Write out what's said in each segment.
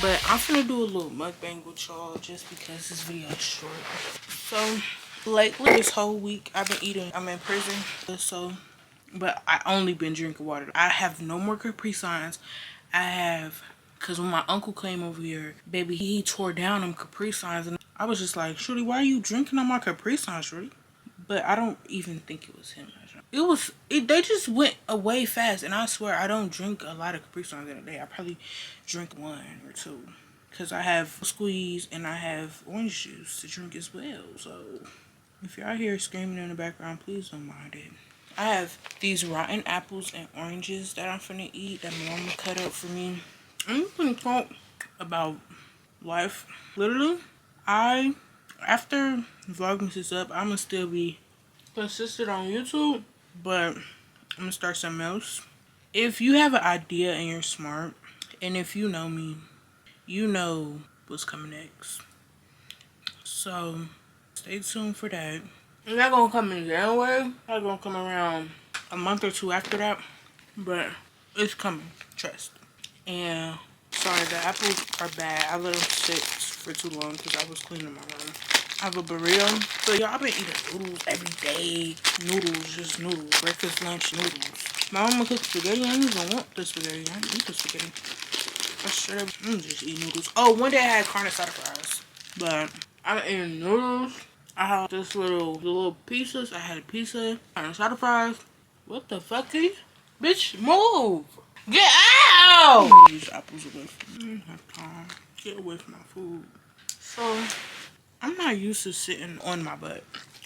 But I'm finna do a little mukbang with y'all just because this video is short. So lately, this whole week I've been eating. I'm in prison, so but I only been drinking water. I have no more Capri Suns. I have, cause when my uncle came over here, baby, he tore down them Capri Suns, and I was just like, Shorty, why are you drinking on my Capri Suns, Shorty? But I don't even think it was him. They just went away fast, and I swear I don't drink a lot of Capri Suns in a day. I probably drink one or two, cause I have squeeze and I have orange juice to drink as well. So if y'all hear screaming in the background, please don't mind it. I have these rotten apples and oranges that I'm finna eat that my mama cut up for me. I'm gonna talk about life. Literally, after Vlogmas is up, I'm gonna still be consistent on YouTube, but I'm gonna start something else. If you have an idea and you're smart, and if you know me, you know what's coming next. So stay tuned for that. It's not gonna come in January. It's not gonna come around a month or two after that, but it's coming. Trust. And sorry, the apples are bad. I let them sit for too long because I was cleaning my room. I have a burrito. So y'all, I've been eating noodles every day. Noodles, just noodles. Breakfast, lunch, noodles. My mama cooked spaghetti. I don't even want the spaghetti. I don't eat the spaghetti. I straight up just eat noodles. Oh, one day I had carne asada fries, but I'm eating noodles. I have this little pieces. I had a pizza, carne asada fries. What the fuck, bitch? Move! Get out! These apples away from me. I don't have time. Get away from my food. So I'm not used to sitting on my butt.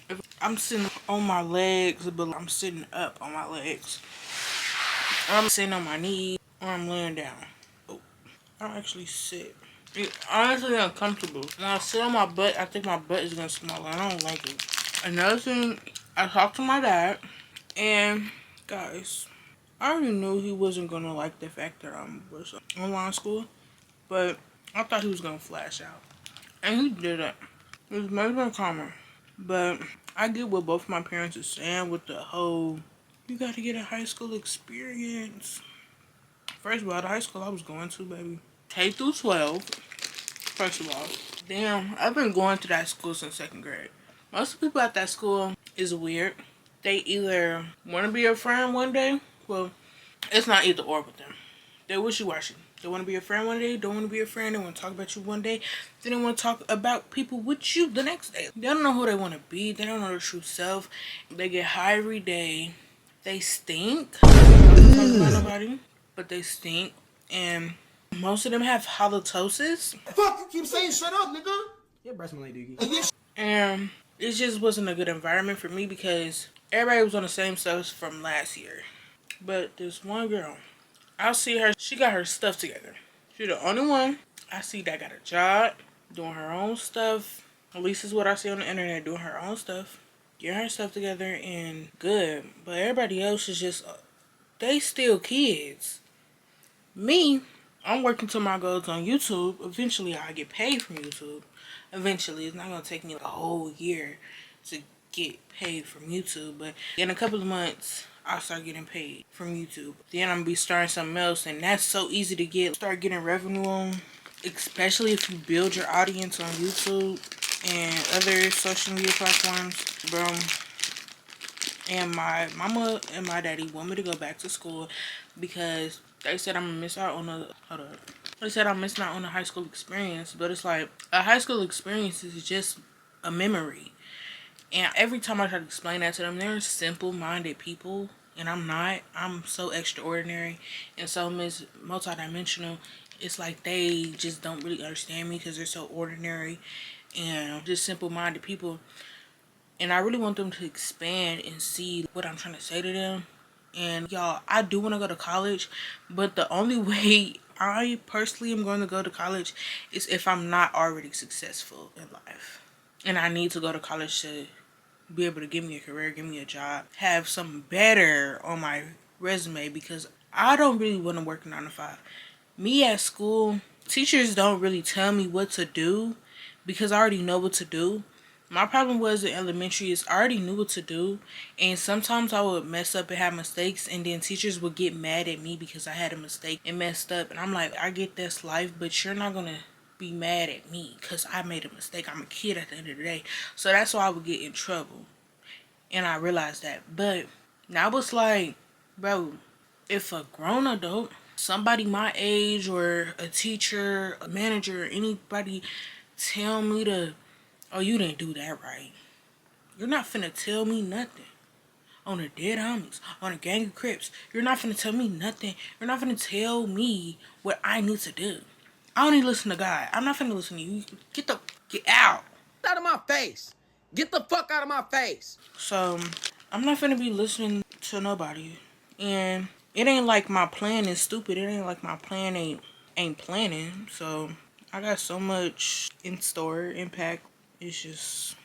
If I'm sitting on my legs, but I'm sitting up on my legs. Or I'm sitting on my knees, or I'm laying down. Oh, I don't actually sit. It's honestly uncomfortable. When I sit on my butt, I think my butt is gonna smell. I don't like it. Another thing, I talked to my dad, and guys, I already knew he wasn't gonna like the fact that I'm was online school, but I thought he was gonna flash out, and he didn't. It was maybe a comment, but I get what both my parents are saying with the whole, you gotta get a high school experience. First of all, the high school I was going to, baby, K through 12. First of all, damn, I've been going to that school since 2nd grade. Most of the people at that school is weird. They either want to be your friend one day, well, it's not either or with them. They're wishy-washy. They want to be your friend one day, don't want to be your friend. They want to talk about you one day, then they want to talk about people with you the next day. They don't know who they want to be. They don't know their true self. They get high every day. They stink. I'm not talking about nobody, but they stink. And most of them have halitosis. Fuck, you keep saying shut up, nigga. Your breast smell like dookie. And it just wasn't a good environment for me because everybody was on the same stuff from last year. But this one girl, I'll see her, she got her stuff together. She's the only one I see that got a job, doing her own stuff. At least is what I see on the internet, doing her own stuff. Getting her stuff together and good. But everybody else is just, they still kids. Me, I'm working to my goals on YouTube. Eventually, I'll get paid from YouTube. Eventually, it's not going to take me like a whole year to get paid from YouTube. But in a couple of months, I'll start getting paid from YouTube. Then I'm going to be starting something else. And that's so easy to get. Start getting revenue on. Especially if you build your audience on YouTube and other social media platforms. Bro. And my mama and my daddy want me to go back to school because they said I'm gonna miss out on they said I'm missing out on a high school experience, but it's like a high school experience is just a memory. And every time I try to explain that to them, they're simple-minded people, and I'm not. I'm so extraordinary and so multidimensional. It's like they just don't really understand me because they're so ordinary and just simple-minded people. And I really want them to expand and see what I'm trying to say to them. And y'all, I do want to go to college, but the only way I personally am going to go to college is if I'm not already successful in life. And I need to go to college to be able to give me a career, give me a job, have something better on my resume, because I don't really want to work 9 to 5. Me at school, teachers don't really tell me what to do because I already know what to do. My problem was in elementary is I already knew what to do, and sometimes I would mess up and have mistakes, and then teachers would get mad at me because I had a mistake and messed up. And I'm like, I get that's life, but you're not gonna be mad at me because I made a mistake. I'm a kid at the end of the day. So that's why I would get in trouble. And I realized that. But now it's like, bro, if a grown adult, somebody my age or a teacher, a manager, anybody tell me to, oh, you didn't do that right. You're not finna tell me nothing. On the dead homies, on a gang of Crips. You're not finna tell me nothing. You're not finna tell me what I need to do. I only listen to God. I'm not finna listen to you. Get out. Out of my face. Get the fuck out of my face. So, I'm not finna be listening to nobody. And it ain't like my plan is stupid. It ain't like my plan ain't planning. So, I got so much in store, impact. It's just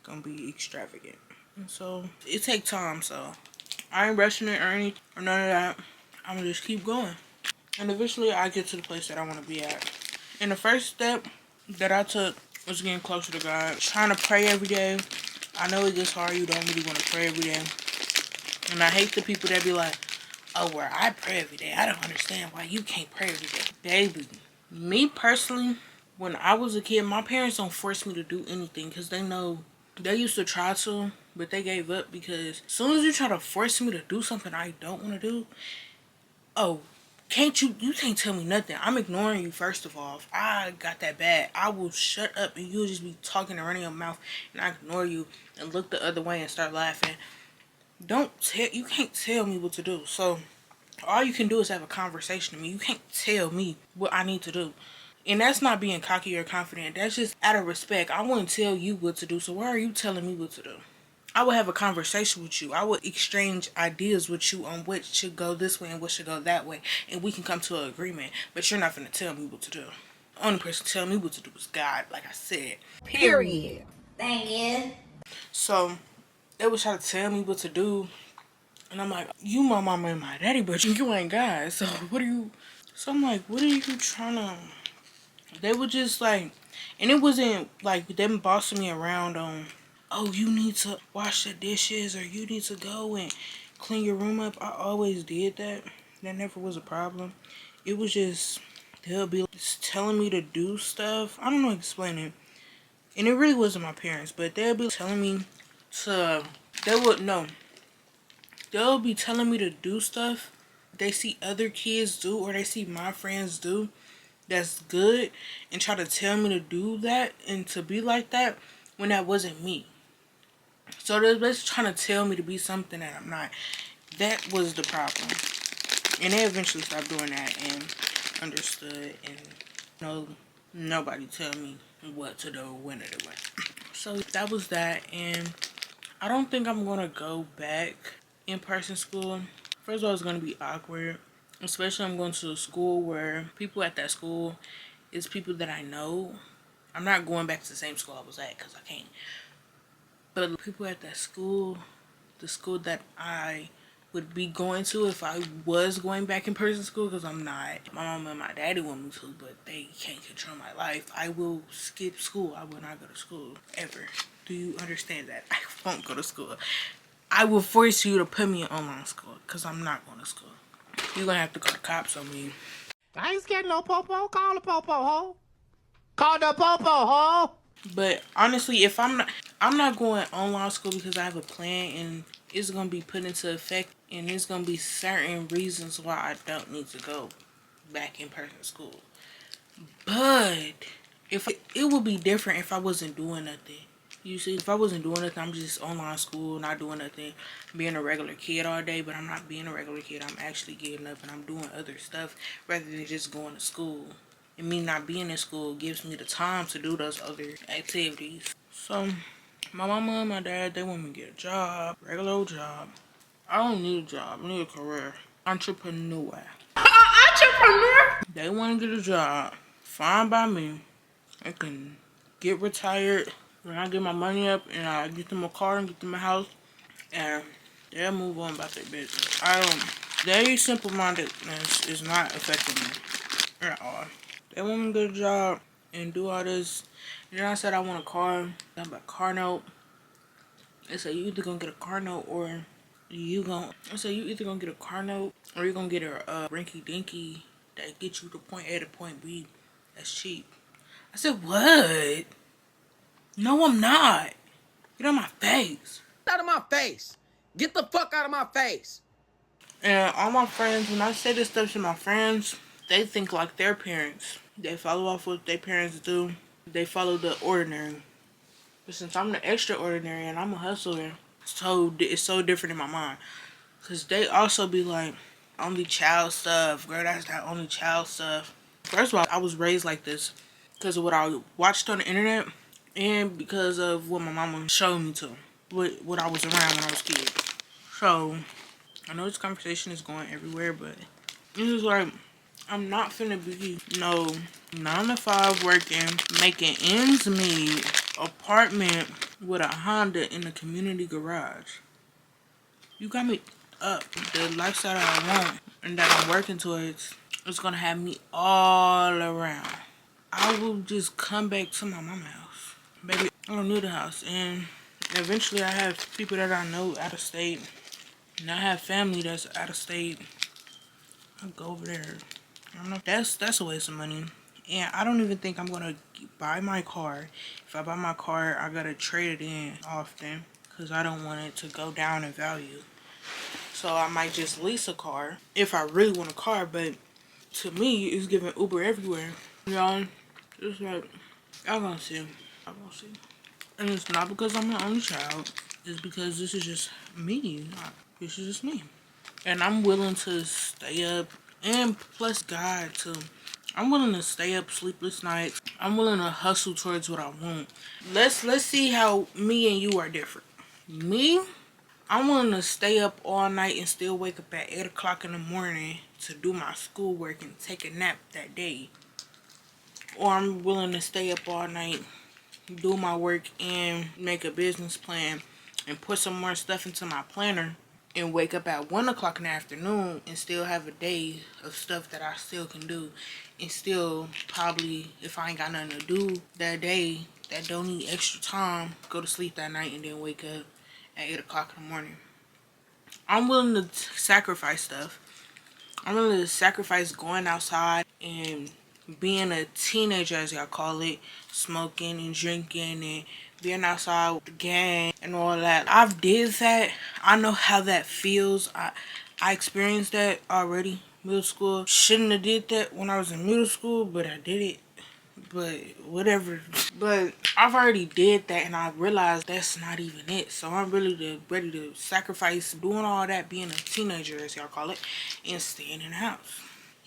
gonna be extravagant. And so it take time, so I ain't rushing it or anything or none of that. I'm gonna just keep going. And eventually I get to the place that I wanna be at. And the first step that I took was getting closer to God. Trying to pray every day. I know it gets hard, you don't really wanna pray every day. And I hate the people that be like, oh, well, I pray every day. I don't understand why you can't pray every day. Baby, me personally, when I was a kid, my parents don't force me to do anything because they know they used to try to, but they gave up because as soon as you try to force me to do something I don't want to do, oh, you can't tell me nothing. I'm ignoring you first of all. If I got that bad, I will shut up and you'll just be talking and running your mouth and I ignore you and look the other way and start laughing. You can't tell me what to do. So all you can do is have a conversation with me. You can't tell me what I need to do. And that's not being cocky or confident. That's just out of respect. I wouldn't tell you what to do. So why are you telling me what to do? I would have a conversation with you. I would exchange ideas with you on what should go this way and what should go that way. And we can come to an agreement. But you're not going to tell me what to do. The only person to tell me what to do is God, like I said. Period. Thank you. So they would try to tell me what to do. And I'm like, you my mama and my daddy, but you ain't God. So what are you... So I'm like, what are you trying to... They were just like... And it wasn't like them bossing me around on, oh, you need to wash the dishes or you need to go and clean your room up. I always did that. That never was a problem. It was just, they'll be just telling me to do stuff. I don't know how to explain it. And it really wasn't my parents, but they'll be telling me to... They'll be telling me to do stuff they see other kids do or they see my friends do that's good and try to tell me to do that and to be like that when that wasn't me. So they're just trying to tell me to be something that I'm not. That was the problem. And they eventually stopped doing that and understood and nobody tell me what to do, when to do it. So that was that, and I don't think I'm gonna go back in-person school. First of all, it's gonna be awkward. Especially I'm going to a school where people at that school is people that I know. I'm not going back to the same school I was at because I can't. But people at that school, the school that I would be going to if I was going back in person school, because I'm not. My mom and my daddy want me to, but they can't control my life. I will skip school. I will not go to school ever. Do you understand that? I won't go to school. I will force you to put me in online school because I'm not going to school. You're going to have to call the cops on me. I ain't scared no popo. Call the popo, ho. Call the popo, ho. But honestly, if I'm not going online school because I have a plan and it's going to be put into effect and there's going to be certain reasons why I don't need to go back in person school. But it would be different if I wasn't doing nothing. You see, if I wasn't doing nothing, I'm just online school, not doing nothing, being a regular kid all day, but I'm not being a regular kid. I'm actually getting up and I'm doing other stuff rather than just going to school. And me not being in school gives me the time to do those other activities. So, my mama and my dad, they want me to get a job, regular old job. I don't need a job, I need a career. Entrepreneur. Entrepreneur? They want to get a job. Fine by me. I can get retired when I get my money up and I get them a car and get them a house. And they'll move on about their business. Their simple-mindedness is not affecting me at all. They want me to get a job. and do all this. And then I said I want a car. I got a car note. They said you either gonna get a car note or I said you either gonna get a car note or you're gonna get a rinky dinky that gets you to point A to point B. That's cheap. I said what? No, I'm not. Get on my face. Out of my face. Get the fuck out of my face. And all my friends, when I say this stuff to my friends, they think like their parents. They follow off what their parents do. They follow the ordinary. But since I'm the extraordinary and I'm a hustler, it's so different in my mind. Because they also be like, only child stuff. Girl, that's that only child stuff. First of all, I was raised like this because of what I watched on the internet and because of what my mama showed me to. What I was around when I was a kid. So, I know this conversation is going everywhere, but this is like, I'm not finna be no 9 to 5 working, making ends meet, apartment with a Honda in the community garage. You got me up. The lifestyle that I want and that I'm working towards is gonna have me all around. I will just come back to my mama's house. Baby, I don't need a house. And eventually I have people that I know out of state. And I have family that's out of state. I'll go over there. I don't know. That's a waste of money. And I don't even think I'm gonna buy my car. If I buy my car, I gotta trade it in often because I don't want it to go down in value. So I might just lease a car if I really want a car. But to me, it's giving Uber everywhere. Y'all, it's like, y'all gonna see. Y'all gonna see. And it's not because I'm the only child. It's because this is just me. This is just me. And I'm willing to stay up. And plus God too. I'm willing to stay up sleepless nights. I'm willing to hustle towards what I want. Let's see how me and you are different. Me, I'm willing to stay up all night and still wake up at 8 o'clock in the morning to do my schoolwork and take a nap that day. Or I'm willing to stay up all night, do my work and make a business plan and put some more stuff into my planner and wake up at 1 o'clock in the afternoon and still have a day of stuff that I still can do and still probably, if I ain't got nothing to do that day that don't need extra time, go to sleep that night and then wake up at 8 o'clock in the morning. I'm willing to sacrifice stuff. I'm willing to sacrifice going outside and being a teenager, as y'all call it, smoking and drinking and being outside with the gang and all that. I've did that. I know how that feels. I experienced that already. Middle school. Shouldn't have did that when I was in middle school, but I did it. But whatever. But I've already did that and I realized that's not even it. So I'm really ready to sacrifice doing all that, being a teenager, as y'all call it, and staying in the house.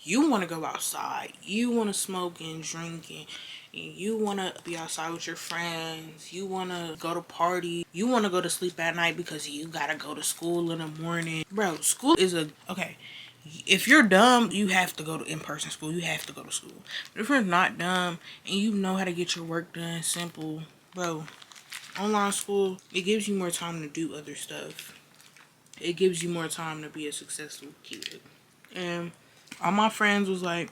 You want to go outside. You want to smoke and drink and you want to be outside with your friends. You want to go to party. You want to go to sleep at night because you got to go to school in the morning. Bro, school is okay. If you're dumb, you have to go to in-person school. You have to go to school. But if you're not dumb and you know how to get your work done, simple, bro, online school, it gives you more time to do other stuff. It gives you more time to be a successful kid. And all my friends was like,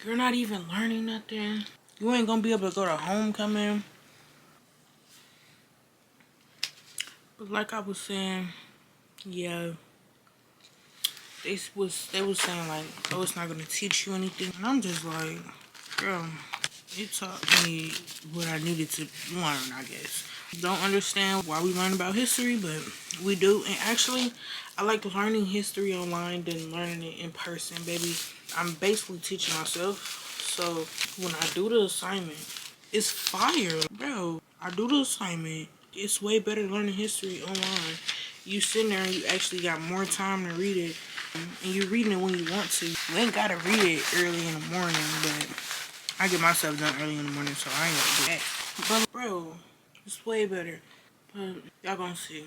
you're not even learning nothing. You ain't gonna be able to go to homecoming. But like I was saying, yeah, they was saying like, oh, it's not gonna teach you anything. And I'm just like, girl, it taught me what I needed to learn, I guess. Don't understand why we learn about history, but we do. And actually, I like learning history online than learning it in person, baby. I'm basically teaching myself. So when I do the assignment, it's fire, bro. I do the assignment. It's way better learning history online. You sitting there and you actually got more time to read it. And you're reading it when you want to. You ain't gotta read it early in the morning, but I get myself done early in the morning, so I ain't gonna do that. But bro, it's way better. But y'all gonna see.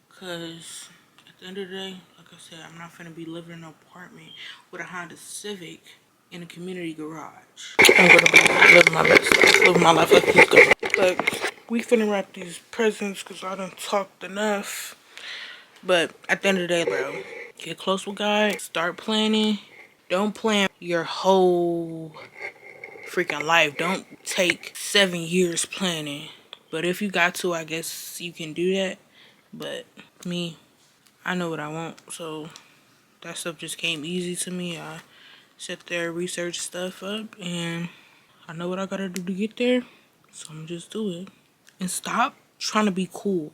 Cause at the end of the day, like I said, I'm not finna be living in an apartment with a Honda Civic in a community garage. I'm gonna be living my best life. Living my life like he's going. But we finna wrap these presents cause I done talked enough. But at the end of the day, bro, get close with God. Start planning. Don't plan your whole freaking life. Don't take 7 years planning. But if you got to, I guess you can do that. But me, I know what I want, so that stuff just came easy to me. I sat there, researched stuff up, and I know what I gotta do to get there, so I'm just do it. And stop trying to be cool,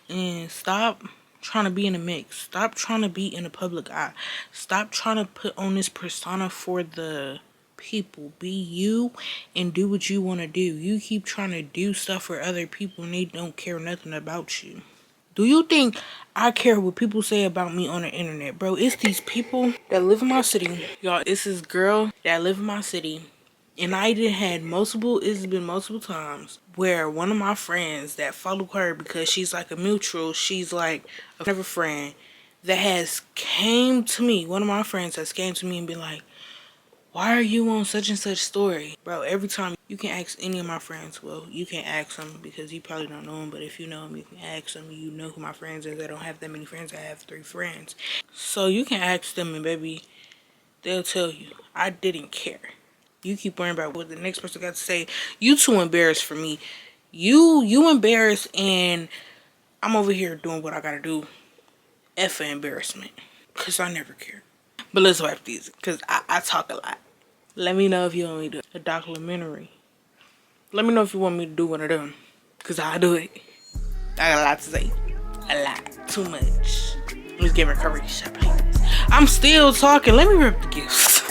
and stop trying to be in the mix. Stop trying to be in the public eye. Stop trying to put on this persona for the people. Be you and do what you want to do. You keep trying to do stuff for other people and they don't care nothing about you. Do you think I care what people say about me on the internet? Bro, it's these people that live in my city. Y'all, it's this girl that live in my city. And I done had it's been multiple times where one of my friends that follow her because she's like a mutual, she's like a friend that has came to me, one of my friends has came to me and been like, why are you on such and such story? Bro, every time you can ask any of my friends, well, you can't ask them because you probably don't know them, but if you know them, you can ask them. You know who my friends is. I don't have that many friends. I have 3 friends. So you can ask them and baby, they'll tell you, I didn't care. You keep worrying about what the next person got to say. You too embarrassed for me. You embarrassed and I'm over here doing what I gotta do. F for embarrassment. Cause I never care. But let's wipe these. Cause I talk a lot. Let me know if you want me to do a documentary. Let me know if you want me to do one of them. Cause I'll do it. I got a lot to say. A lot. Too much. Let's give her courage champagne. I'm still talking. Let me rip the gifts.